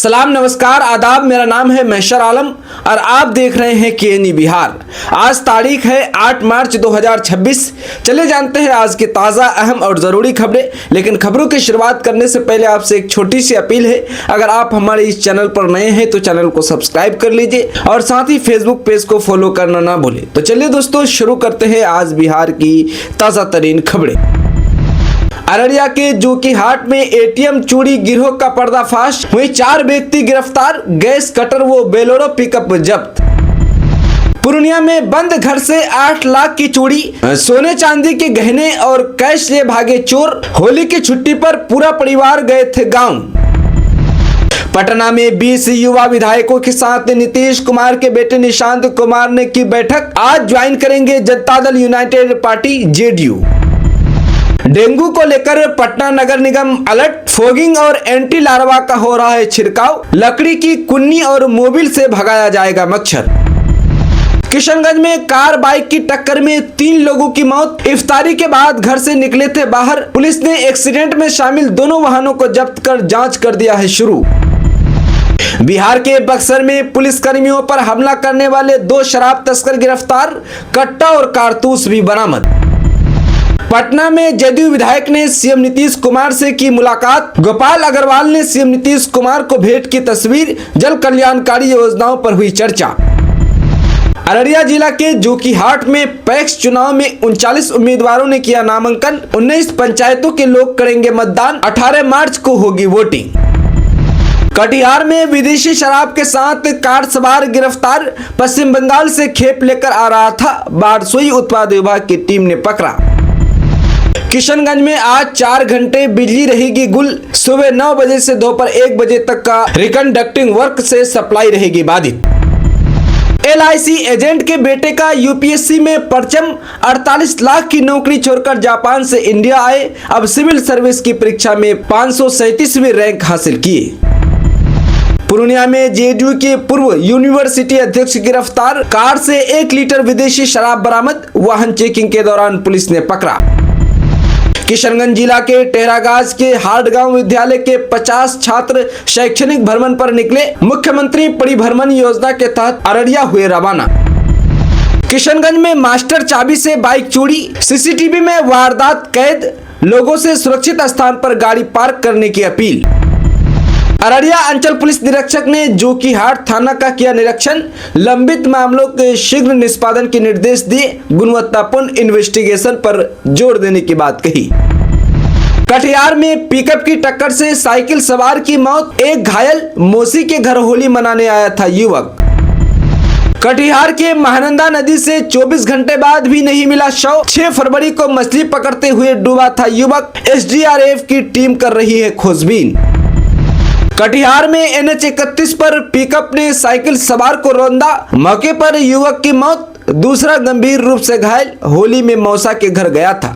सलाम, नमस्कार, आदाब। मेरा नाम है मैशर आलम और आप देख रहे हैं केएनई बिहार। आज तारीख है 8 मार्च 2026। चले जानते हैं आज की ताज़ा, अहम और ज़रूरी खबरें। लेकिन खबरों की शुरुआत करने से पहले आपसे एक छोटी सी अपील है। अगर आप हमारे इस चैनल पर नए हैं तो चैनल को सब्सक्राइब कर लीजिए और साथ ही फेसबुक पेज को फॉलो करना ना भूलें। तो चलिए दोस्तों, शुरू करते हैं आज बिहार की ताज़ा तरीन खबरें। अररिया के जोकीहाट में एटीएम चोरी गिरोह का पर्दाफाश, वहीं 4 व्यक्ति गिरफ्तार, गैस कटर व बोलेरो पिकअप जब्त। पूर्णिया में बंद घर से 8 लाख की चोरी, सोने चांदी के गहने और कैश ले भागे चोर। होली की छुट्टी पर पूरा परिवार गए थे गांव। पटना में 20 युवा विधायकों के साथ नीतीश कुमार के बेटे निशांत कुमार ने की बैठक। आज ज्वाइन करेंगे Janata Dal United party JDU. Dengue को लेकर पटना नगर निगम अलर्ट, फॉगिंग और एंटी लार्वा का हो रहा है छिड़काव। लकड़ी की कुन्नी और मोबिल से भगाया जाएगा मच्छर। किशनगंज में कार बाइक की टक्कर में 3 लोगों की मौत। इफ्तारी के बाद घर से निकले थे बाहर। पुलिस ने एक्सीडेंट में शामिल दोनों वाहनों को जब्त कर जांच कर दिया है शुरू। बिहार के बक्सर में पुलिस कर्मियों पर हमला करने वाले 2 शराब तस्कर गिरफ्तार, कट्टा और कारतूस भी बरामद। पटना में जदयू विधायक ने सीएम नीतीश कुमार से की मुलाकात। गोपाल अग्रवाल ने सीएम नीतीश कुमार को भेंट की तस्वीर। जल कल्याणकारी योजनाओं पर हुई चर्चा। अररिया जिला के जोकीहाट में पैक्स चुनाव में 39 उम्मीदवारों ने किया नामांकन। 19 पंचायतों के लोग करेंगे मतदान। 18 मार्च को होगी वोटिंग। कटिहार में विदेशी शराब के साथ कार सवार गिरफ्तार, पश्चिम बंगाल से खेप लेकर आ रहा था। बारसोई उत्पाद विभाग की टीम ने पकड़ा। किशनगंज में आज 4 घंटे बिजली रहेगी गुल। सुबह 9 बजे से दोपहर 1 बजे तक का रिकंडक्टिंग वर्क से सप्लाई रहेगी बाधित। LIC एजेंट के बेटे का यूपीएससी में परचम, 48 लाख की नौकरी छोड़कर जापान से इंडिया आए। अब सिविल सर्विस की परीक्षा में 537वीं रैंक हासिल किए। पूर्णिया में जेडीयू के पूर्व यूनिवर्सिटी अध्यक्ष गिरफ्तार, कार से 1 लीटर विदेशी शराब बरामद। वाहन चेकिंग के दौरान पुलिस ने पकड़ा। किशनगंज जिला के टेहरागाज के हाटगांव विद्यालय के 50 छात्र शैक्षणिक भ्रमण पर निकले। मुख्यमंत्री परिभ्रमण योजना के तहत अररिया हुए रवाना। किशनगंज में मास्टर चाबी से बाइक चोरी, सीसीटीवी में वारदात कैद। लोगों से सुरक्षित स्थान पर गाड़ी पार्क करने की अपील। अररिया अंचल पुलिस निरीक्षक ने जोकीहाट थाना का किया निरीक्षण। लंबित मामलों के शीघ्र निष्पादन के निर्देश दिए। गुणवत्तापूर्ण इन्वेस्टिगेशन पर जोर देने की बात कही। कटिहार में पिकअप की टक्कर से साइकिल सवार की मौत, 1 घायल। मौसी के घर होली मनाने आया था युवक। कटिहार के महानंदा नदी से 24 घंटे बाद भी नहीं मिला शव। 6 फरवरी को मछली पकड़ते हुए डूबा था युवक। SDRF की टीम कर रही है खोजबीन। कटिहार में NH 31 पर पिकअप ने साइकिल सवार को रौंदा। मौके पर युवक की मौत, दूसरा गंभीर रूप से घायल। होली में मौसा के घर गया था।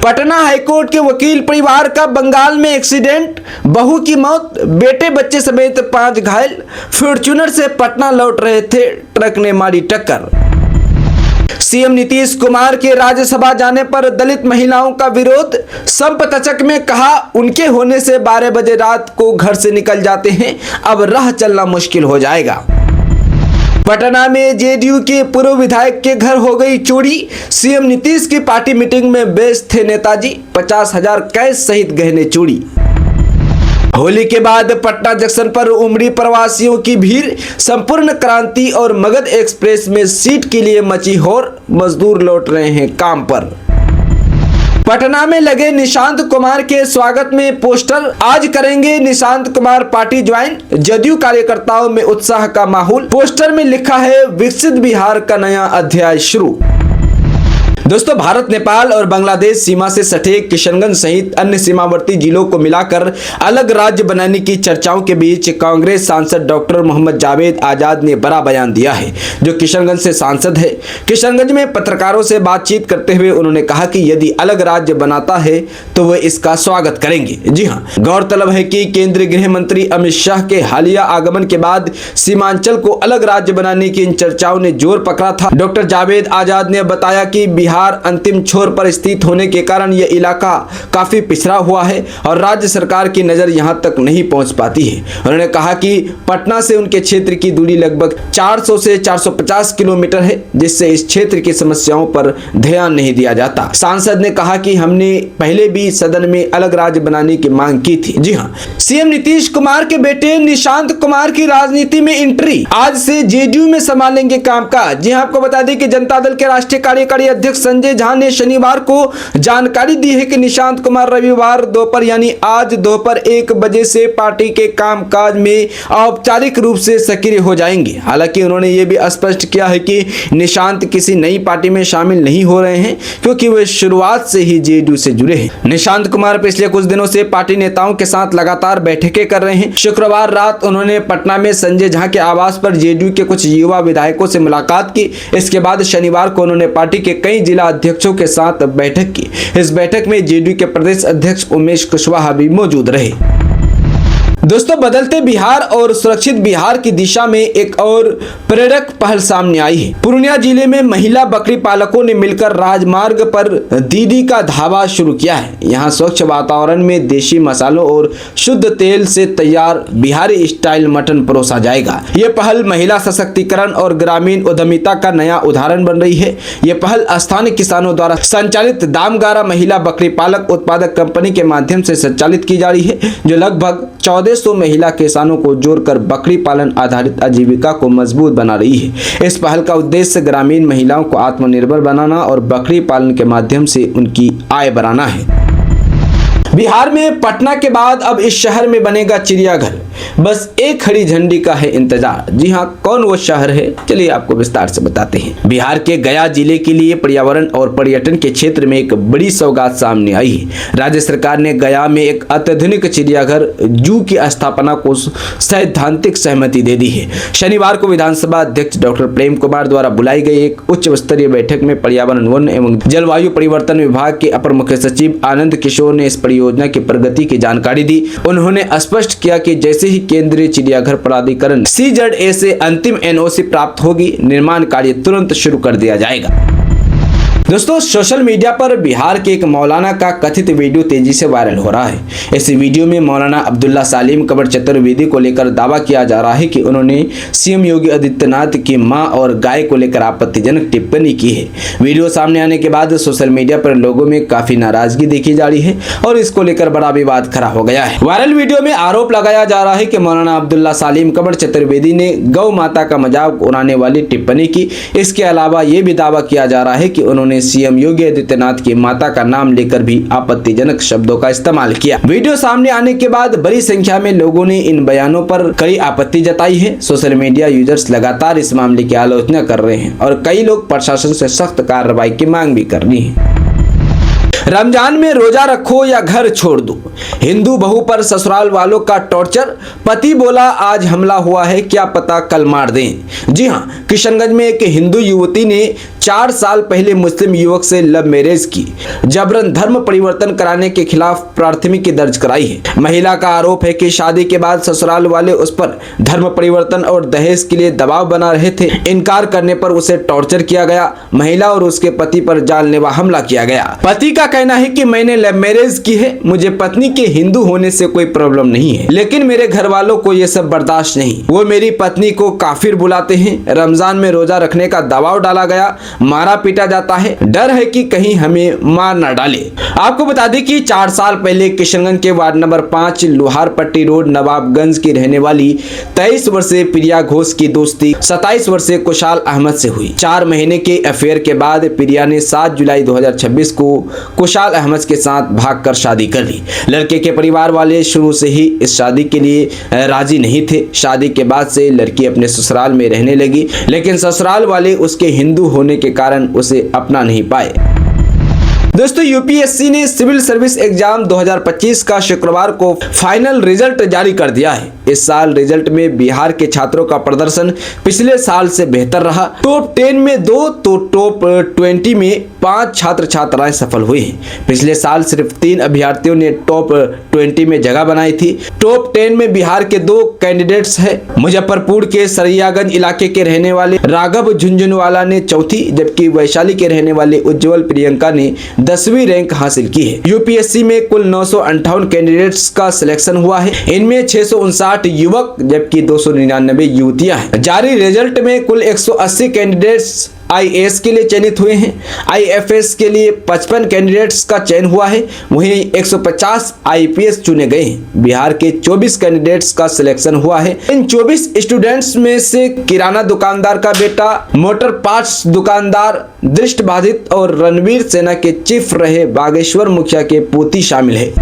पटना हाईकोर्ट के वकील परिवार का बंगाल में एक्सीडेंट, बहू की मौत, बेटे बच्चे समेत 5 घायल। फॉर्च्यूनर से पटना लौट रहे थे, ट्रक ने मारी टक्कर। सीएम नीतीश कुमार के राज्यसभा जाने पर दलित महिलाओं का विरोध। संपतचक में कहा, उनके होने से 12 बजे रात को घर से निकल जाते हैं, अब राह चलना मुश्किल हो जाएगा। पटना में जेडीयू के पूर्व विधायक के घर हो गई चोरी। सीएम नीतीश की पार्टी मीटिंग में व्यस्त थे नेताजी। 50,000 कैश सहित गहने चोरी। होली के बाद पटना जंक्शन पर उमड़ी प्रवासियों की भीड़। संपूर्ण क्रांति और मगध एक्सप्रेस में सीट के लिए मची होर। मजदूर लौट रहे हैं काम पर। पटना में लगे निशांत कुमार के स्वागत में पोस्टर। आज करेंगे निशांत कुमार पार्टी ज्वाइन। जदयू कार्यकर्ताओं में उत्साह का माहौल। पोस्टर में लिखा है, विकसित बिहार का नया अध्याय शुरू। दोस्तों, भारत नेपाल और बांग्लादेश सीमा से सटे किशनगंज सहित अन्य सीमावर्ती जिलों को मिलाकर अलग राज्य बनाने की चर्चाओं के बीच कांग्रेस सांसद डॉक्टर मोहम्मद जावेद आजाद ने बड़ा बयान दिया है, जो किशनगंज से सांसद है। किशनगंज में पत्रकारों से बातचीत करते हुए उन्होंने कहा कि यदि अलग राज्य बनाता है तो वे इसका स्वागत करेंगे। जी हाँ, गौरतलब है कि केंद्रीय गृह मंत्री अमित शाह के हालिया आगमन के बाद सीमांचल को अलग राज्य बनाने की इन चर्चाओं ने जोर पकड़ा था। डॉक्टर जावेद आजाद ने बताया कि बिहार बिहार अंतिम छोर पर स्थित होने के कारण यह इलाका काफी पिछड़ा हुआ है और राज्य सरकार की नजर यहां तक नहीं पहुंच पाती है। उन्होंने कहा कि पटना से उनके क्षेत्र की दूरी लगभग 400 से 450 किलोमीटर है, जिससे इस क्षेत्र की समस्याओं पर ध्यान नहीं दिया जाता। सांसद ने कहा कि हमने पहले भी सदन में अलग राज्य बनाने की मांग की थी। जी हां, सीएम नीतीश कुमार के बेटे निशांत कुमार की राजनीति में एंट्री, आज से जेडीयू में संभालेंगे कामकाज। जी हां, आपको बता दें कि जनता दल के राष्ट्रीय कार्यकारी अध्यक्ष संजय झा ने शनिवार को जानकारी दी है कि निशांत कुमार रविवार दोपहर यानी आज दोपहर 1 बजे से पार्टी के कामकाज में औपचारिक रूप से सक्रिय हो जाएंगे। हालांकि उन्होंने ये भी स्पष्ट किया है कि निशांत किसी नई पार्टी में शामिल नहीं हो रहे हैं, क्योंकि वे शुरुआत से ही जेडीयू से जुड़े हैं। निशांत कुमार पिछले कुछ दिनों से पार्टी नेताओं के साथ लगातार बैठकें कर रहे हैं। शुक्रवार रात उन्होंने पटना में संजय झा के आवास पर जेडीयू के कुछ युवा विधायकों से मुलाकात की। इसके बाद शनिवार को उन्होंने पार्टी के कई जिला अध्यक्षों के साथ बैठक की। इस बैठक में जेडीयू के प्रदेश अध्यक्ष उमेश कुशवाहा भी मौजूद रहे। दोस्तों, बदलते बिहार और सुरक्षित बिहार की दिशा में एक और प्रेरक पहल सामने आई है। पूर्णिया जिले में महिला बकरी पालकों ने मिलकर राजमार्ग पर दीदी का ढाबा शुरू किया है। यहां स्वच्छ वातावरण में देशी मसालों और शुद्ध तेल से तैयार बिहारी स्टाइल मटन परोसा जाएगा। ये पहल महिला सशक्तिकरण और ग्रामीण उद्यमिता का नया उदाहरण बन रही है। ये पहल स्थानीय किसानों द्वारा संचालित दामगारा महिला बकरी पालक उत्पादक कंपनी के माध्यम से संचालित की जा रही है, जो लगभग 1400 महिला किसानों को जोड़कर बकरी पालन आधारित आजीविका को मजबूत बना रही है। इस पहल का उद्देश्य ग्रामीण महिलाओं को आत्मनिर्भर बनाना और बकरी पालन के माध्यम से उनकी आय बढ़ाना है। बिहार में पटना के बाद अब इस शहर में बनेगा चिड़ियाघर, बस एक हरी झंडी का है इंतजार। जी हां, कौन वो शहर है, चलिए आपको विस्तार से बताते हैं। बिहार के गया जिले के लिए पर्यावरण और पर्यटन के क्षेत्र में एक बड़ी सौगात सामने आई है। राज्य सरकार ने गया में एक अत्याधुनिक चिड़ियाघर जू की स्थापना को सैद्धांतिक सहमति दे दी है। शनिवार को विधानसभा अध्यक्ष डॉक्टर प्रेम कुमार द्वारा बुलाई गई एक उच्च स्तरीय बैठक में पर्यावरण, वन एवं जलवायु परिवर्तन विभाग के अपर मुख्य सचिव आनंद किशोर ने इस योजना की प्रगति की जानकारी दी। उन्होंने स्पष्ट किया कि जैसे ही केंद्रीय चिड़ियाघर प्राधिकरण CZA से अंतिम NOC प्राप्त होगी, निर्माण कार्य तुरंत शुरू कर दिया जाएगा। दोस्तों, सोशल मीडिया पर बिहार के एक मौलाना का कथित वीडियो तेजी से वायरल हो रहा है। इस वीडियो में मौलाना अब्दुल्ला सालिम कबर चतुर्वेदी को लेकर दावा किया जा रहा है कि उन्होंने सीएम योगी आदित्यनाथ की मां और गाय को लेकर आपत्तिजनक टिप्पणी की है। वीडियो सामने आने के बाद सोशल मीडिया पर लोगों में काफी नाराजगी देखी जा रही है और इसको लेकर बड़ा विवाद खड़ा हो गया है। वायरल वीडियो में आरोप लगाया जा रहा है कि मौलाना अब्दुल्ला सालिम कबर चतुर्वेदी ने गौ माता का मजाक उड़ाने वाली टिप्पणी की। इसके अलावा ये भी दावा किया जा रहा है कि उन्होंने सीएम योगी आदित्यनाथ की माता का नाम लेकर भी आपत्तिजनक शब्दों का इस्तेमाल किया। वीडियो सामने आने के बाद बड़ी संख्या में लोगों ने इन बयानों पर कड़ी आपत्ति जताई है। सोशल मीडिया यूजर्स लगातार इस मामले की आलोचना कर रहे हैं और कई लोग प्रशासन से सख्त कार्रवाई की मांग भी कर रही है। रमजान में रोजा रखो या घर छोड़ दो, हिंदू बहू पर ससुराल वालों का टॉर्चर। पति बोला आज हमला हुआ है, क्या पता कल मार दें। जी हां, किशनगंज में एक हिंदू युवती ने 4 साल पहले मुस्लिम युवक से लव मैरिज की, जबरन धर्म परिवर्तन कराने के खिलाफ प्राथमिकी दर्ज कराई है। महिला का आरोप है कि शादी के बाद ससुराल वाले उस पर धर्म परिवर्तन और दहेज के लिए दबाव बना रहे थे। इनकार करने पर उसे टॉर्चर किया गया। महिला और उसके पति पर जानलेवा हमला किया गया। पति का कहना है कि मैंने लव मैरिज की है, मुझे पत्नी के हिंदू होने से कोई प्रॉब्लम नहीं है, लेकिन मेरे घर वालों को ये सब बर्दाश्त नहीं। वो मेरी पत्नी को काफिर बुलाते हैं। रमजान में रोजा रखने का दबाव डाला गया, मारा पीटा जाता है, डर है कि कहीं हमें मार न डाले। आपको बता दें कि 4 साल पहले किशनगंज के ward number 5 Loharpatti road Nawabganj की रहने वाली 23 वर्षीय प्रिया घोष की दोस्ती 27 वर्षीय कुशाल अहमद से हुई। 4 महीने के अफेयर के बाद प्रिया ने 7 जुलाई 2026 को कुशाल अहमद के साथ भागकर शादी कर ली। लड़के के परिवार वाले शुरू से ही इस शादी के लिए राजी नहीं थे। शादी के बाद से लड़की अपने ससुराल में रहने लगी, लेकिन ससुराल वाले उसके हिंदू होने के कारण उसे अपना नहीं पाए। दोस्तों यूपीएससी ने सिविल सर्विस एग्जाम 2025 का शुक्रवार को फाइनल रिजल्ट जारी कर दिया है। इस साल रिजल्ट में बिहार के छात्रों का प्रदर्शन पिछले साल से बेहतर रहा। टॉप 10 में 2 तो टॉप 20 में 5 छात्र छात्राएं सफल हुए हैं। पिछले साल सिर्फ 3 अभ्यर्थियों ने टॉप 20 में जगह बनाई थी। टॉप 10 में बिहार के 2 कैंडिडेट्स हैं। मुजफ्फरपुर के सरियागंज इलाके के रहने वाले राघव झुंझुनवाला ने चौथी, जबकि वैशाली के रहने वाले उज्जवल प्रियंका ने 10वीं रैंक हासिल की है। यूपीएससी में कुल 958 कैंडिडेट्स का सिलेक्शन हुआ है। इनमें 659 युवक जबकि 299 युवतियां हैं। जारी रिजल्ट में कुल 180 कैंडिडेट्स आईएएस के लिए चयनित हुए हैं। आईएफएस के लिए 55 कैंडिडेट्स का चयन हुआ है। वहीं 150 आईपीएस चुने गए हैं। बिहार के 24 कैंडिडेट्स का सिलेक्शन हुआ है। इन 24 स्टूडेंट्स में से किराना दुकानदार का बेटा, मोटर पार्ट्स दुकानदार, दृष्टिबाधित और रणवीर सेना के चीफ रहे बागेश्वर मुखिया के पोती शामिल है।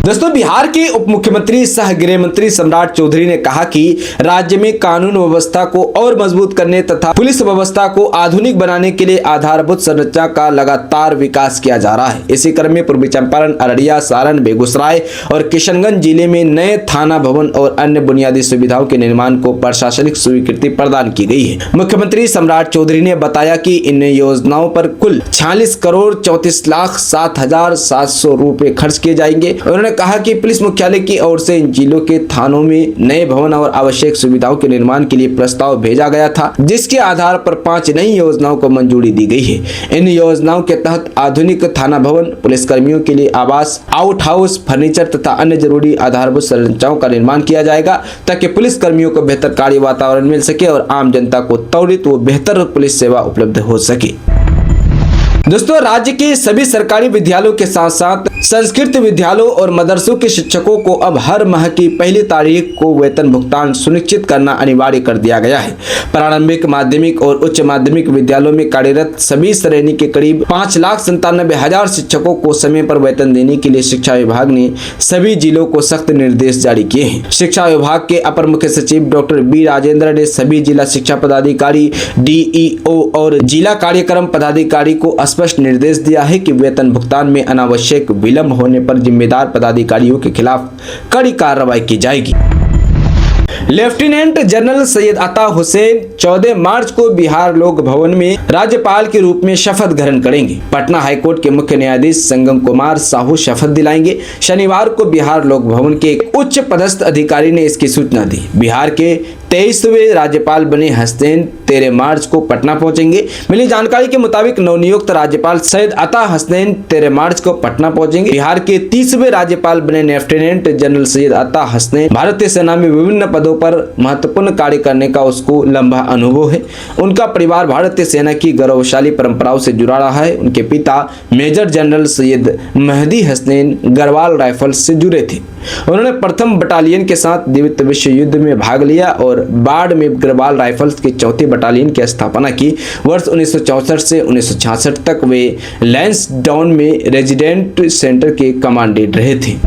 दोस्तों बिहार के उप मुख्यमंत्री सह गृह मंत्री सम्राट चौधरी ने कहा कि राज्य में कानून व्यवस्था को और मजबूत करने तथा पुलिस व्यवस्था को आधुनिक बनाने के लिए आधारभूत संरचना का लगातार विकास किया जा रहा है। इसी क्रम में पूर्वी चंपारण, अररिया, सारण, बेगूसराय और किशनगंज जिले में नए थाना भवन और अन्य बुनियादी सुविधाओं के निर्माण को प्रशासनिक स्वीकृति प्रदान की गई है। मुख्यमंत्री सम्राट चौधरी ने बताया कि इन योजनाओं पर कुल 46 करोड़ 34,07,700 रुपए खर्च किए जाएंगे। उन्होंने कहा कि पुलिस मुख्यालय की ओर से इन जिलों के थानों में नए भवन और आवश्यक सुविधाओं के निर्माण के लिए प्रस्ताव भेजा गया था, जिसके आधार पर 5 नई योजनाओं को मंजूरी दी गई है। इन योजनाओं के तहत आधुनिक थाना भवन, पुलिस कर्मियों के लिए आवास, आउट हाउस, फर्नीचर तथा अन्य जरूरी आधारभूत संरचनाओं का निर्माण किया जाएगा, ताकि पुलिस कर्मियों को बेहतर कार्य वातावरण मिल सके और आम जनता को त्वरित व बेहतर पुलिस सेवा उपलब्ध हो सके। दोस्तों राज्य के सभी सरकारी विद्यालयों के साथ साथ संस्कृत विद्यालयों और मदरसों के शिक्षकों को अब हर माह की पहली तारीख को वेतन भुगतान सुनिश्चित करना अनिवार्य कर दिया गया है। प्रारंभिक, माध्यमिक और उच्च माध्यमिक विद्यालयों में कार्यरत सभी श्रेणी के करीब 5,97,000 शिक्षकों को समय पर वेतन देने के लिए शिक्षा विभाग ने सभी जिलों को सख्त निर्देश जारी किए हैं। शिक्षा विभाग के अपर मुख्य सचिव डॉक्टर बी राजेंद्र ने सभी जिला शिक्षा पदाधिकारी, डीईओ और जिला कार्यक्रम पदाधिकारी को स्पष्ट निर्देश दिया है कि वेतन भुगतान में अनावश्यक विलंब होने पर जिम्मेदार पदाधिकारियों के खिलाफ कड़ी कार्रवाई की जाएगी। लेफ्टिनेंट जनरल सैयद अता हुसैन 14 मार्च को बिहार लोक भवन में राज्यपाल के रूप में शपथ ग्रहण करेंगे। पटना हाईकोर्ट के मुख्य न्यायाधीश संगम कुमार साहू शपथ दिलाएंगे। शनिवार को बिहार लोक भवन के एक उच्च पदस्थ अधिकारी ने इसकी सूचना दी। बिहार के 23वें राज्यपाल बने हसनैन 13 मार्च को पटना पहुंचेंगे। मिली जानकारी के मुताबिक नवनियुक्त राज्यपाल सैयद अता हसनैन 13 मार्च को पटना पहुंचेंगे। बिहार के 30वें राज्यपाल बने लेफ्टिनेंट जनरल सैयद अता हसनैन भारतीय सेना में विभिन्न पदों पर महत्वपूर्ण कार्य करने का उसको लंबा अनुभव है। उनका परिवार भारतीय सेना की गौरवशाली परंपराओं से जुड़ा रहा है। उनके पिता major general Syed Mehdi Hasnain Garhwal Rifles से जुड़े थे। उन्होंने प्रथम बटालियन के साथ द्वितीय विश्व युद्ध में भाग लिया और बाढ़ में गढ़वाल राइफल्स की 4th बटालियन की स्थापना की। वर्ष 1964 से 1966 तक वे लैंसडाउन में रेजिडेंट सेंटर के कमांडेंट रहे थे।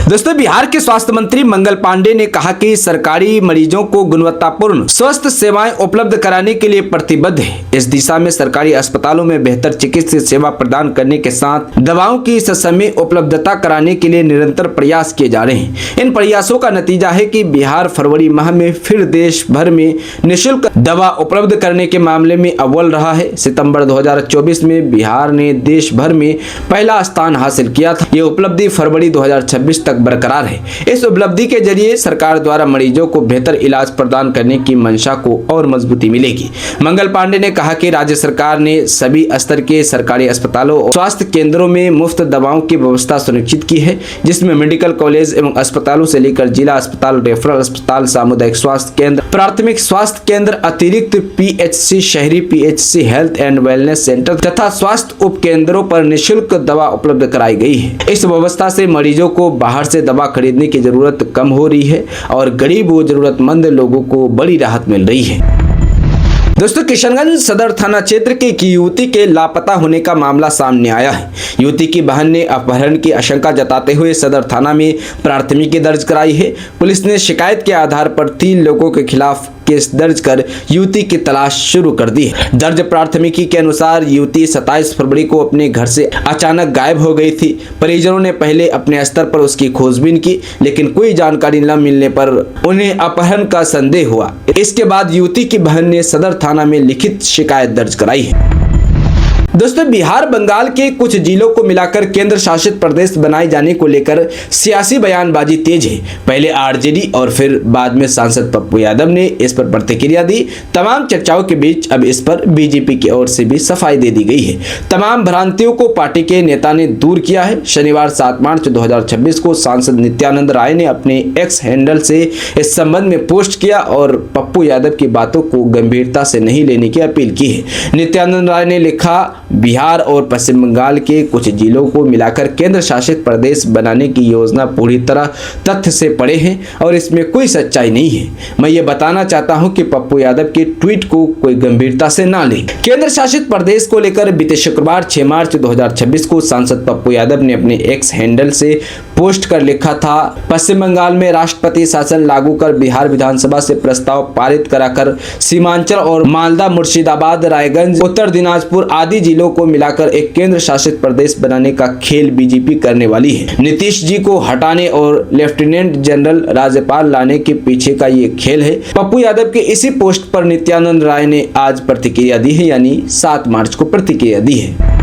दोस्तों बिहार के स्वास्थ्य मंत्री मंगल पांडे ने कहा कि सरकारी मरीजों को गुणवत्तापूर्ण स्वास्थ्य सेवाएं उपलब्ध कराने के लिए प्रतिबद्ध है। इस दिशा में सरकारी अस्पतालों में बेहतर चिकित्सा सेवा प्रदान करने के साथ दवाओं की ससमय उपलब्धता कराने के लिए निरंतर प्रयास किए जा रहे हैं। इन प्रयासों का नतीजा है कि बिहार फरवरी माह में फिर देश भर में निःशुल्क दवा उपलब्ध करने के मामले में अव्वल रहा है। सितंबर 2024 में बिहार ने देश भर में पहला स्थान हासिल किया था। ये उपलब्धि फरवरी 2026 तक बरकरार है। इस उपलब्धि के जरिए सरकार द्वारा मरीजों को बेहतर इलाज प्रदान करने की मंशा को और मजबूती मिलेगी। मंगल पांडे ने कहा कि राज्य सरकार ने सभी स्तर के सरकारी अस्पतालों और स्वास्थ्य केंद्रों में मुफ्त दवाओं की व्यवस्था सुनिश्चित की है, जिसमें मेडिकल कॉलेज एवं अस्पतालों से लेकर जिला अस्पताल, रेफरल अस्पताल, सामुदायिक स्वास्थ्य केंद्र, प्राथमिक स्वास्थ्य केंद्र, अतिरिक्त पीएचसी, शहरी PHC, health and wellness centre तथा स्वास्थ्य उप केंद्रों पर निःशुल्क दवा उपलब्ध कराई गई है। इस व्यवस्था से मरीजों को बाहर से दवा खरीदने की जरूरत कम हो रही है और गरीब व जरूरतमंद लोगों को बड़ी राहत मिल रही है। दोस्तों किशनगंज सदर थाना क्षेत्र की एक युवती के लापता होने का मामला सामने आया है। युवती की बहन ने अपहरण की आशंका जताते हुए सदर थाना में प्राथमिकी दर्ज कराई है। पुलिस ने शिकायत के आधार पर 3 लोगों के खिलाफ केस दर्ज कर युवती की तलाश शुरू कर दी है। दर्ज प्राथमिकी के अनुसार युवती 27 फरवरी को अपने घर से अचानक गायब हो गई थी। परिजनों ने पहले अपने स्तर पर उसकी खोजबीन की, लेकिन कोई जानकारी न मिलने पर उन्हें अपहरण का संदेह हुआ। इसके बाद युवती की बहन ने सदर थाना में लिखित शिकायत दर्ज कराई है। दोस्तों, बिहार बंगाल के कुछ जिलों को मिलाकर केंद्र शासित प्रदेश बनाए जाने को लेकर सियासी बयानबाजी तेज है। पहले आरजेडी और फिर बाद में सांसद पप्पू यादव ने इस पर प्रतिक्रिया दी। तमाम चर्चाओं के बीच अब इस पर बीजेपी की ओर से भी सफाई दे दी गई है। तमाम भ्रांतियों को पार्टी के नेता ने दूर किया है। शनिवार 7 मार्च 2026 को सांसद नित्यानंद राय ने अपने एक्स हैंडल से इस संबंध में पोस्ट किया और पप्पू यादव की बातों को गंभीरता से नहीं लेने की अपील की है। नित्यानंद राय ने लिखा, बिहार और पश्चिम बंगाल के कुछ जिलों को मिलाकर केंद्र शासित प्रदेश बनाने की योजना पूरी तरह तथ्य से परे है और इसमें कोई सच्चाई नहीं है। मैं ये बताना चाहता हूं कि पप्पू यादव के ट्वीट को कोई गंभीरता से ना ले। केंद्र शासित प्रदेश को लेकर बीते शुक्रवार 6 मार्च 2026 को सांसद पप्पू यादव ने अपने एक्स हैंडल से पोस्ट कर लिखा था, पश्चिम बंगाल में राष्ट्रपति शासन लागू कर बिहार विधानसभा से प्रस्ताव पारित कराकर सीमांचल और मालदा, मुर्शिदाबाद, रायगंज, उत्तर दिनाजपुर आदि जिलों को मिलाकर एक केंद्र शासित प्रदेश बनाने का खेल बीजेपी करने वाली है। नीतीश जी को हटाने और लेफ्टिनेंट जनरल राज्यपाल लाने के पीछे का ये खेल है। पप्पू यादव के इसी पोस्ट पर नित्यानंद राय ने आज प्रतिक्रिया दी है, यानी 7 मार्च को प्रतिक्रिया दी है।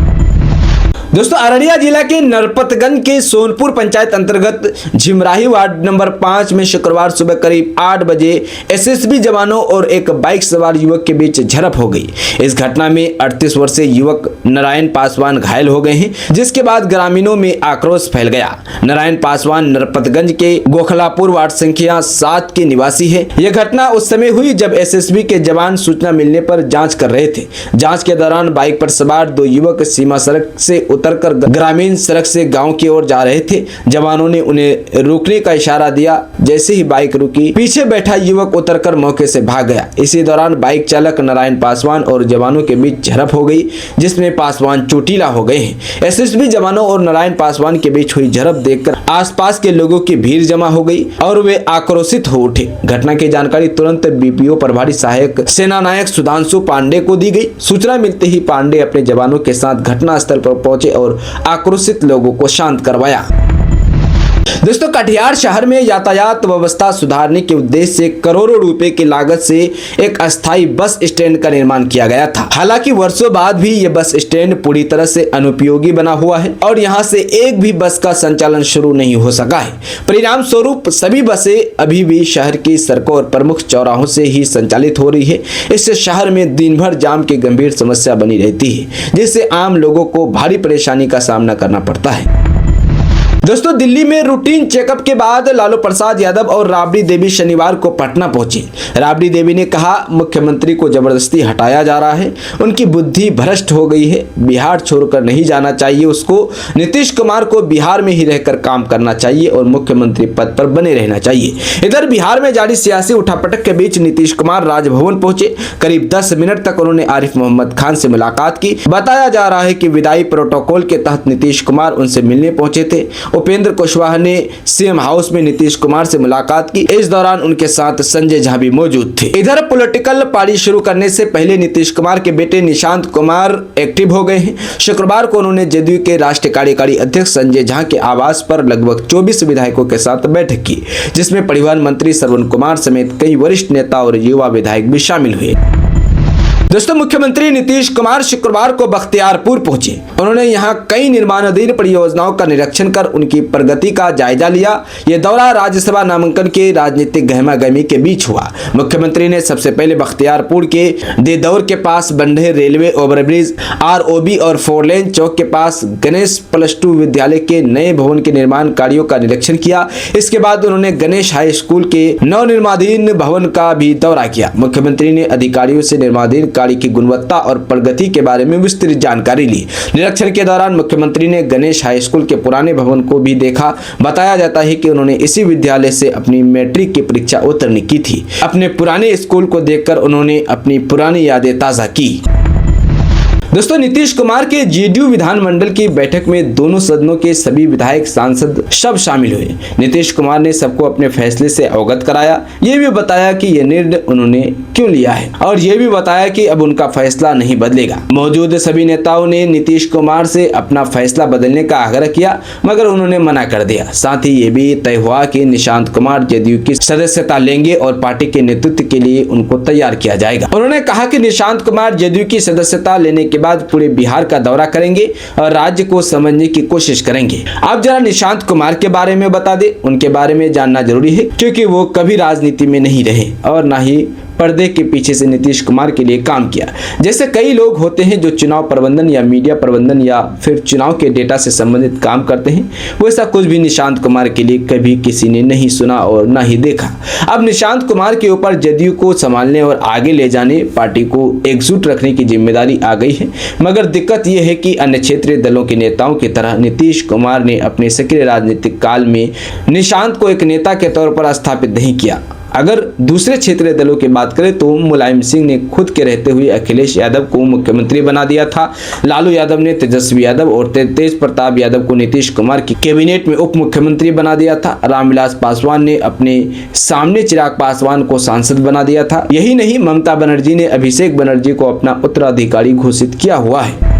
दोस्तों, अररिया जिला के नरपतगंज के सोनपुर पंचायत अंतर्गत झिमराही वार्ड नंबर 5 में शुक्रवार सुबह करीब 8 बजे एसएसबी जवानों और एक बाइक सवार युवक के बीच झड़प हो गई। इस घटना में 38 वर्षीय युवक नारायण पासवान घायल हो गए हैं, जिसके बाद ग्रामीणों में आक्रोश फैल गया। नारायण पासवान नरपतगंज के गोखलापुर वार्ड संख्या 7 के निवासी है। यह घटना उस समय हुई जब एसएसबी के जवान सूचना मिलने पर जांच कर रहे थे। जांच के दौरान बाइक पर सवार 2 युवक सीमा सड़क से उतरकर ग्रामीण सड़क से गांव की ओर जा रहे थे। जवानों ने उन्हें रोकने का इशारा दिया। जैसे ही बाइक रुकी, पीछे बैठा युवक उतरकर मौके से भाग गया। इसी दौरान बाइक चालक नारायण पासवान और जवानों के बीच झड़प हो गई, जिसमें पासवान चोटिला हो गए हैं। एसएसबी जवानों और नारायण पासवान के बीच हुई झड़प देखकर आसपास के लोगों की भीड़ जमा हो गई और वे आक्रोशित हो उठे। घटना की जानकारी तुरंत बीपीओ प्रभारी सहायक सेनानायक सुधांशु पांडे को दी गई। सूचना मिलते ही पांडे अपने जवानों के साथ घटनास्थल पर पहुंचे और आक्रोशित लोगों को शांत करवाया। दोस्तों, कटिहार शहर में यातायात व्यवस्था सुधारने के उद्देश्य से करोड़ों रुपए की लागत से एक अस्थायी बस स्टैंड का निर्माण किया गया था। हालांकि वर्षों बाद भी यह बस स्टैंड पूरी तरह से अनुपयोगी बना हुआ है और यहां से एक भी बस का संचालन शुरू नहीं हो सका है। परिणाम स्वरूप सभी बसें अभी भी शहर की सड़कों और प्रमुख चौराहों से ही संचालित हो रही है। इससे शहर में दिन भर जाम की गंभीर समस्या बनी रहती है, जिससे आम लोगों को भारी परेशानी का सामना करना पड़ता है। दोस्तों, दिल्ली में रूटीन चेकअप के बाद लालू प्रसाद यादव और राबड़ी देवी शनिवार को पटना पहुंची। राबड़ी देवी ने कहा, मुख्यमंत्री को जबरदस्ती हटाया जा रहा है, उनकी बुद्धि भ्रष्ट हो गई है, बिहार छोड़कर नहीं जाना चाहिए उसको। नीतीश कुमार को बिहार में ही रहकर काम करना चाहिए और मुख्यमंत्री पद पर बने रहना चाहिए। इधर बिहार में जारी सियासी उठापटक के बीच नीतीश कुमार राजभवन पहुंचे। करीब 10 मिनट तक उन्होंने आरिफ मोहम्मद खान से मुलाकात की। बताया जा रहा है कि विदाई प्रोटोकॉल के तहत नीतीश कुमार उनसे मिलने पहुंचे थे। उपेंद्र कुशवाहा ने सीएम हाउस में नीतीश कुमार से मुलाकात की। इस दौरान उनके साथ संजय झा भी मौजूद थे। इधर पॉलिटिकल पारी शुरू करने से पहले नीतीश कुमार के बेटे निशांत कुमार एक्टिव हो गए हैं। शुक्रवार को उन्होंने जदयू के राष्ट्रीय कार्यकारी अध्यक्ष संजय झा के आवास पर लगभग 24 विधायकों के साथ बैठक की, जिसमें परिवहन मंत्री श्रवण कुमार समेत कई वरिष्ठ नेता और युवा विधायक भी शामिल हुए। दोस्तों, मुख्यमंत्री नीतीश कुमार शुक्रवार को बख्तियारपुर पहुंचे। उन्होंने यहां कई निर्माणाधीन परियोजनाओं का निरीक्षण कर उनकी प्रगति का जायजा लिया। यह दौरा राज्यसभा नामांकन के राजनीतिक गहमागहमी के बीच हुआ। मुख्यमंत्री ने सबसे पहले बख्तियारपुर के देदौर के पास बंढे रेलवे ओवरब्रिज, आरओबी और 4 लेन चौक के पास गणेश +2 विद्यालय के नए भवन के निर्माण कार्यों का निरीक्षण किया। इसके बाद उन्होंने गणेश हाई स्कूल के नवनिर्माणाधीन भवन का भी दौरा किया। मुख्यमंत्री ने अधिकारियों से निर्माणाधीन कार्य की गुणवत्ता और प्रगति के बारे में विस्तृत जानकारी ली। निरीक्षण के दौरान मुख्यमंत्री ने गणेश हाई स्कूल के पुराने भवन को भी देखा। बताया जाता है कि उन्होंने इसी विद्यालय से अपनी मैट्रिक की परीक्षा उत्तीर्ण की थी। अपने पुराने स्कूल को देखकर उन्होंने अपनी पुरानी यादें ताजा की। दोस्तों, नीतीश कुमार के जेडीयू विधानमंडल की बैठक में दोनों सदनों के सभी विधायक, सांसद सब शामिल हुए। नीतीश कुमार ने सबको अपने फैसले से अवगत कराया, ये भी बताया कि यह निर्णय उन्होंने क्यों लिया है और ये भी बताया कि अब उनका फैसला नहीं बदलेगा। मौजूद सभी नेताओं ने नीतीश कुमार से अपना फैसला बदलने का आग्रह किया, मगर उन्होंने मना कर दिया। साथ ही ये भी तय हुआ कि निशांत कुमार जेडीयू की सदस्यता लेंगे और पार्टी के नेतृत्व के लिए उनको तैयार किया जाएगा। उन्होंने कहा कि निशांत कुमार जेडीयू की सदस्यता लेने के बाद पूरे बिहार का दौरा करेंगे और राज्य को समझने की कोशिश करेंगे। आप जरा निशांत कुमार के बारे में बता दें, उनके बारे में जानना जरूरी है क्योंकि वो कभी राजनीति में नहीं रहे और ना ही पर्दे के पीछे से नीतीश कुमार के लिए काम किया। जैसे कई लोग होते हैं जो चुनाव प्रबंधन या मीडिया प्रबंधन या फिर चुनाव के डेटा से संबंधित काम करते हैं, वैसा कुछ भी निशांत कुमार के लिए कभी किसी ने नहीं सुना और ना ही देखा। अब निशांत कुमार के ऊपर जेडीयू को संभालने और आगे ले जाने, पार्टी को एकजुट रखने की जिम्मेदारी आ गई है। मगर दिक्कत यह है कि अन्य क्षेत्रीय दलों के नेताओं की तरह नीतीश कुमार ने अपने सक्रिय राजनीतिक काल में निशांत को एक नेता के तौर पर स्थापित नहीं किया। अगर दूसरे क्षेत्रीय दलों की बात करें तो मुलायम सिंह ने खुद के रहते हुए अखिलेश यादव को मुख्यमंत्री बना दिया था। लालू यादव ने तेजस्वी यादव और तेज प्रताप यादव को नीतीश कुमार की कैबिनेट में उप मुख्यमंत्री बना दिया था। रामविलास पासवान ने अपने सामने चिराग पासवान को सांसद बना दिया था। यही नहीं, ममता बनर्जी ने अभिषेक बनर्जी को अपना उत्तराधिकारी घोषित किया हुआ है।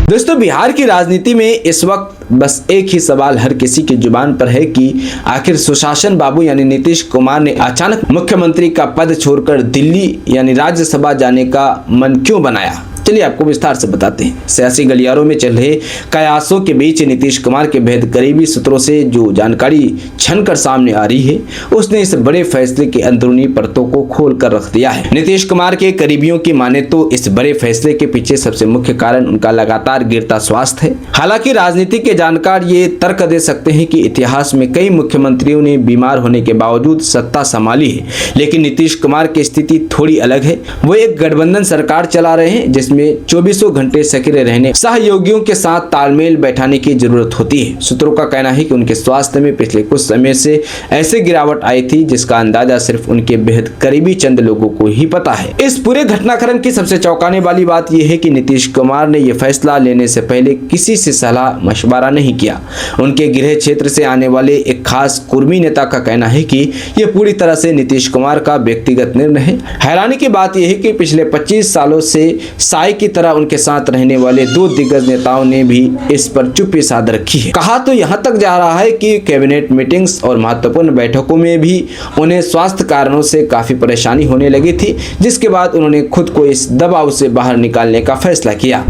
दोस्तों, बिहार की राजनीति में इस वक्त बस एक ही सवाल हर किसी की जुबान पर है कि आखिर सुशासन बाबू यानी नीतीश कुमार ने अचानक मुख्यमंत्री का पद छोड़कर दिल्ली यानी राज्यसभा जाने का मन क्यों बनाया। चलिए आपको विस्तार से बताते हैं। सियासी गलियारों में चल रहे कयासों के बीच नीतीश कुमार के भेद करीबी सूत्रों से जो जानकारी छनकर सामने आ रही है, उसने इस बड़े फैसले के अंदरूनी परतों को खोल कर रख दिया है। नीतीश कुमार के करीबियों की माने तो इस बड़े फैसले के पीछे सबसे मुख्य कारण उनका लगातार गिरता स्वास्थ्य है। हालांकि राजनीति के जानकार ये तर्क दे सकते हैं कि इतिहास में कई मुख्यमंत्रियों ने बीमार होने के बावजूद सत्ता संभाली है, लेकिन नीतीश कुमार की स्थिति थोड़ी अलग है। वो एक गठबंधन सरकार चला रहे हैं जिसमें 24 घंटे सक्रिय रहने, सहयोगियों के साथ तालमेल बैठाने की जरूरत होती है। सूत्रों का कहना है कि उनके स्वास्थ्य में पिछले कुछ समय से ऐसे गिरावट आई थी जिसका अंदाजा सिर्फ उनके बेहद करीबी चंद लोगों को ही पता है। इस पूरे घटनाक्रम की सबसे चौंकाने वाली बात यह है कि नीतीश कुमार ने यह फैसला लेने से पहले किसी से सलाह मशवरा नहीं किया। उनके गृह क्षेत्र से आने वाले एक खास कुर्मी नेता का कहना है कि यह पूरी तरह से नीतीश कुमार का व्यक्तिगत निर्णय है। हैरानी की बात यह है कि पिछले 25 सालों से साई की तरह उनके साथ रहने वाले दो दिग्गज नेताओं ने भी इस पर चुप्पी साध रखी है। कहा तो यहां तक जा रहा है कि कैबिनेट मीटिंग्स और महत्वपूर्ण बैठकों में भी उन्हें स्वास्थ्य कारणों से काफी परेशानी होने लगी थी, जिसके बाद उन्होंने खुद को इस दबाव से बाहर निकालने का फैसला किया।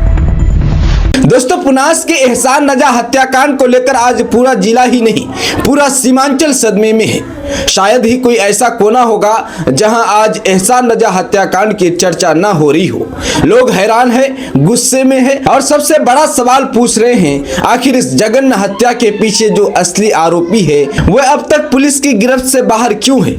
दोस्तों, पुनास के एहसान नजा हत्याकांड को लेकर आज पूरा जिला ही नहीं पूरा सीमांचल सदमे में है। शायद ही कोई ऐसा कोना होगा जहां आज एहसान नजा हत्याकांड की चर्चा ना हो रही हो। लोग हैरान है, गुस्से में है और सबसे बड़ा सवाल पूछ रहे हैं, आखिर इस जघन्य हत्या के पीछे जो असली आरोपी है वह अब तक पुलिस की गिरफ्त से बाहर क्यों है।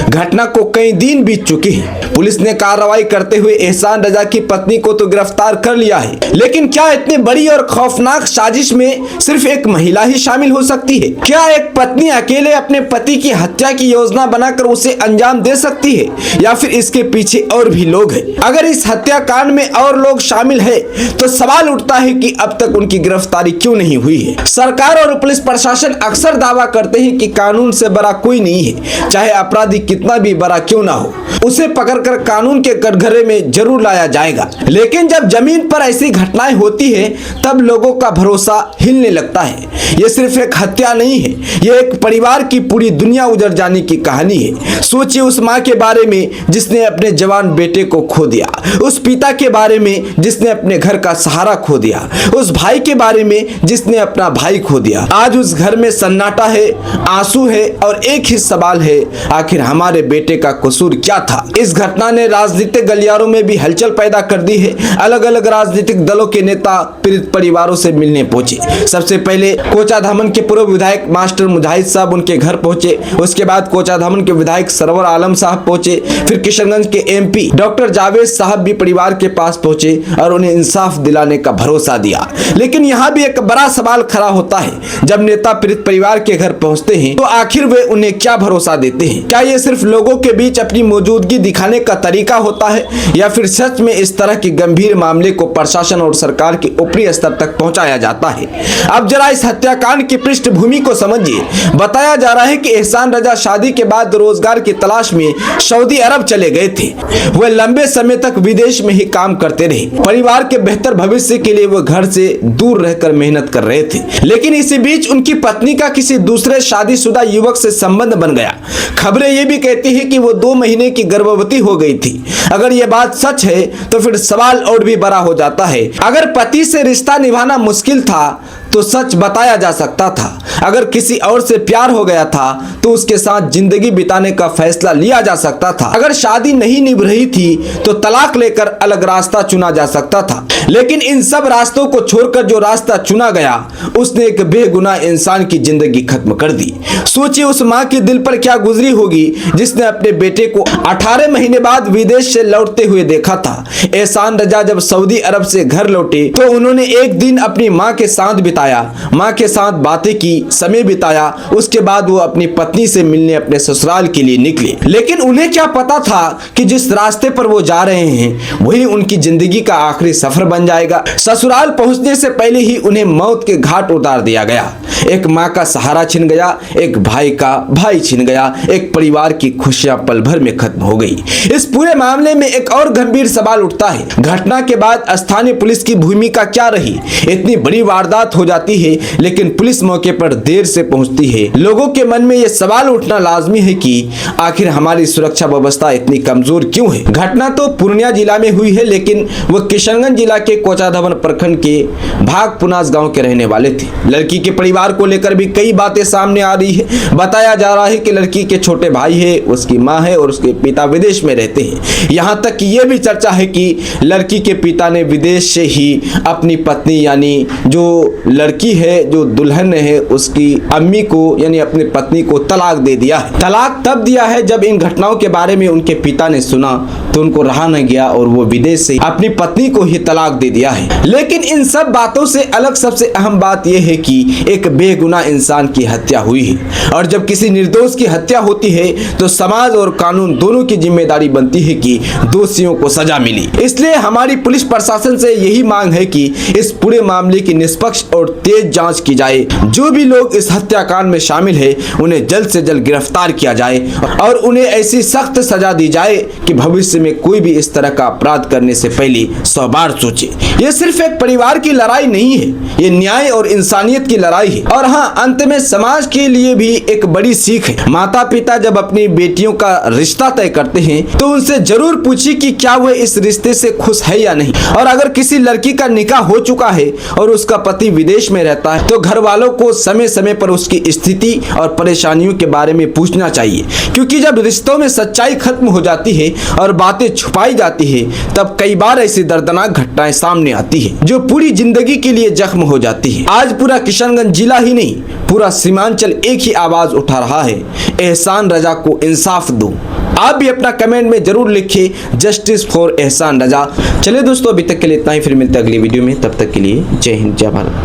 घटना को कई दिन बीत चुके हैं। पुलिस ने कार्रवाई करते हुए एहसान रजा की पत्नी को तो गिरफ्तार कर लिया है, लेकिन क्या इतनी बड़ी और खौफनाक साजिश में सिर्फ एक महिला ही शामिल हो सकती है? क्या एक पत्नी अकेले अपने पति की हत्या की योजना बनाकर उसे अंजाम दे सकती है, या फिर इसके पीछे और भी लोग हैं? अगर इस हत्याकांड में और लोग शामिल है तो सवाल उठता है कि अब तक उनकी गिरफ्तारी क्यों नहीं हुई है। सरकार और पुलिस प्रशासन अक्सर दावा करते हैं कि कानून से बड़ा कोई नहीं है, चाहे अपराधी कितना भी बड़ा क्यों ना हो, उसे पकड़कर कानून के कटघरे में जरूर लाया जाएगा। लेकिन जब जमीन पर ऐसी घटनाएं होती है तब लोगों का भरोसा हिलने लगता है। ये सिर्फ एक हत्या नहीं है, ये एक परिवार की पूरी दुनिया उजड़ जाने की कहानी है। सोचिए उस माँ के बारे में जिसने अपने जवान बेटे को खो दिया, उस पिता के बारे में जिसने अपने घर का सहारा खो दिया, उस भाई के बारे में जिसने अपना भाई खो दिया। आज उस घर में सन्नाटा है, आंसू है और एक ही सवाल है, आखिर हमारे बेटे का कसूर क्या था। इस घटना ने राजनीतिक गलियारों में भी हलचल पैदा कर दी है। अलग अलग राजनीतिक दलों के नेता पीड़ित परिवारों से मिलने पहुंचे। सबसे पहले कोचाधामन के पूर्व विधायक मास्टर मुजाहिद साहब उनके घर पहुंचे, उसके बाद कोचाधामन के विधायक सरवर आलम साहब पहुंचे, फिर किशनगंज के एमपी डॉक्टर जावेद साहब भी परिवार के पास पहुंचे और उन्हें इंसाफ दिलाने का भरोसा दिया। लेकिन यहाँ भी एक बड़ा सवाल खड़ा होता है, जब नेता पीड़ित परिवार के घर पहुंचते हैं तो आखिर वे उन्हें क्या भरोसा देते हैं? क्या ये सिर्फ लोगों के बीच अपनी मौजूदगी बेखुदगी दिखाने का तरीका होता है या फिर सच में इस तरह के गंभीर मामले को प्रशासन और सरकार के ऊपरी स्तर तक पहुंचाया जाता है। अब जरा इस हत्याकांड की पृष्ठभूमि को समझिए। बताया जा रहा है कि एहसान रजा शादी के बाद रोजगार की तलाश में सऊदी अरब चले गए थे। वह लंबे समय तक विदेश में ही काम करते रहे। परिवार के बेहतर भविष्य के लिए वह घर से दूर रहकर मेहनत कर रहे थे, लेकिन इसी बीच उनकी पत्नी का किसी दूसरे शादीशुदा युवक से संबंध बन गया। खबरें ये भी कहती है कि वो 2 महीने की गर्भवती हो गई थी। अगर ये बात सच है तो फिर सवाल और भी बड़ा हो जाता है। अगर पति से रिश्ता निभाना मुश्किल था तो सच बताया जा सकता था। अगर किसी और से प्यार हो गया था तो उसके साथ जिंदगी बिताने का फैसला लिया जा सकता था। अगर शादी नहीं निभ रही थी तो तलाक लेकर अलग रास्ता चुना जा सकता था। लेकिन इन सब रास्तों को छोड़कर जो रास्ता चुना गया उसने एक बेगुनाह इंसान की जिंदगी खत्म कर दी। सोचिए उस माँ के दिल पर क्या गुजरी होगी जिसने अपने बेटे को 18 महीने बाद विदेश से लौटते हुए देखा था। एहसान रजा जब सऊदी अरब से घर लौटे तो उन्होंने एक दिन अपनी माँ के साथ बिताया, माँ के साथ बातें की, समय बिताया। उसके बाद वो अपनी पत्नी से मिलने अपने ससुराल के लिए निकले। लेकिन उन्हें क्या पता था कि जिस रास्ते पर वो जा रहे हैं वही उनकी जिंदगी का आखिरी सफर बन जाएगा। ससुराल पहुंचने से पहले ही उन्हें मौत के घाट उतार दिया गया। एक माँ का सहारा छिन गया, एक भाई का भाई छिन गया, एक परिवार की खुशियां पल भर में खत्म हो गई। इस पूरे मामले में एक और गंभीर सवाल उठता है, घटना के बाद स्थानीय पुलिस की भूमिका क्या रही। इतनी बड़ी वारदात हो जाती है लेकिन पुलिस मौके पर देर से पहुंचती है। लोगों के मन में यह सवाल उठना लाजमी है कि आखिर हमारी सुरक्षा व्यवस्था इतनी कमजोर क्यों है। घटना तो पूर्णिया जिला में हुई है लेकिन वह किशनगंज जिला के कोचाधवन प्रखंड के भागपुनास गांव के रहने वाले थे। लड़की के परिवार को लेकर भी कई बातें सामने आ रही है। बताया जा रहा है कि लड़की के छोटे भाई है, उसकी माँ है और उसके पिता विदेश में रहते हैं। यहाँ तक कि यह भी चर्चा है कि लड़की के पिता ने विदेश से ही अपनी पत्नी यानी जो लड़की है, जो दुल्हन है, उसकी अम्मी को यानी अपनी पत्नी को तलाक दे दिया है। तलाक तब दिया है जब इन घटनाओं के बारे में उनके पिता ने सुना तो उनको रहा न गया और वो विदेश से अपनी पत्नी को ही तलाक दे दिया है। लेकिन इन सब बातों से अलग सबसे अहम बात यह है कि एक बेगुनाह इंसान की हत्या हुई है और जब किसी निर्दोष की हत्या होती है तो समाज और कानून दोनों की जिम्मेदारी बनती है कि दोषियों को सजा मिली। इसलिए हमारी पुलिस प्रशासन से यही मांग है कि इस पूरे मामले की निष्पक्ष और तेज जांच की जाए। जो भी लोग इस हत्याकांड में शामिल है उन्हें जल्द से जल्द गिरफ्तार किया जाए और उन्हें ऐसी सख्त सजा दी जाए कि भविष्य में कोई भी इस तरह का अपराध करने से पहले 100 बार सोचे। ये सिर्फ एक परिवार की लड़ाई नहीं है, ये न्याय और इंसानियत की लड़ाई है। और हाँ, अंत में समाज के लिए भी एक बड़ी सीख है। माता पिता जब अपनी बेटियों का रिश्ता तय करते हैं तो उनसे जरूर पूछिए कि क्या वह इस रिश्ते से खुश है या नहीं। और अगर किसी लड़की का निकाह हो चुका है और उसका पति विदेश में रहता है तो घर वालों को समय समय पर उसकी स्थिति और परेशानियों के बारे में पूछना चाहिए, क्योंकि जब रिश्तों में सच्चाई खत्म हो जाती है और बातें छुपाई जाती है तब कई बार ऐसी दर्दनाक घटनाएं सामने आती है जो पूरी जिंदगी के लिए जख्म हो जाती है। आज पूरा किशनगंज जिला ही नहीं, पूरा सीमांचल एक ही आवाज उठा रहा है, एहसान रजा को इंसाफ दो। आप भी अपना कमेंट में जरूर लिखिए, जस्टिस फॉर एहसान रजा। चलिए दोस्तों, अभी तक के लिए इतना ही, फिर मिलते हैं अगली वीडियो में। तब तक के लिए जय हिंद, जय भारत।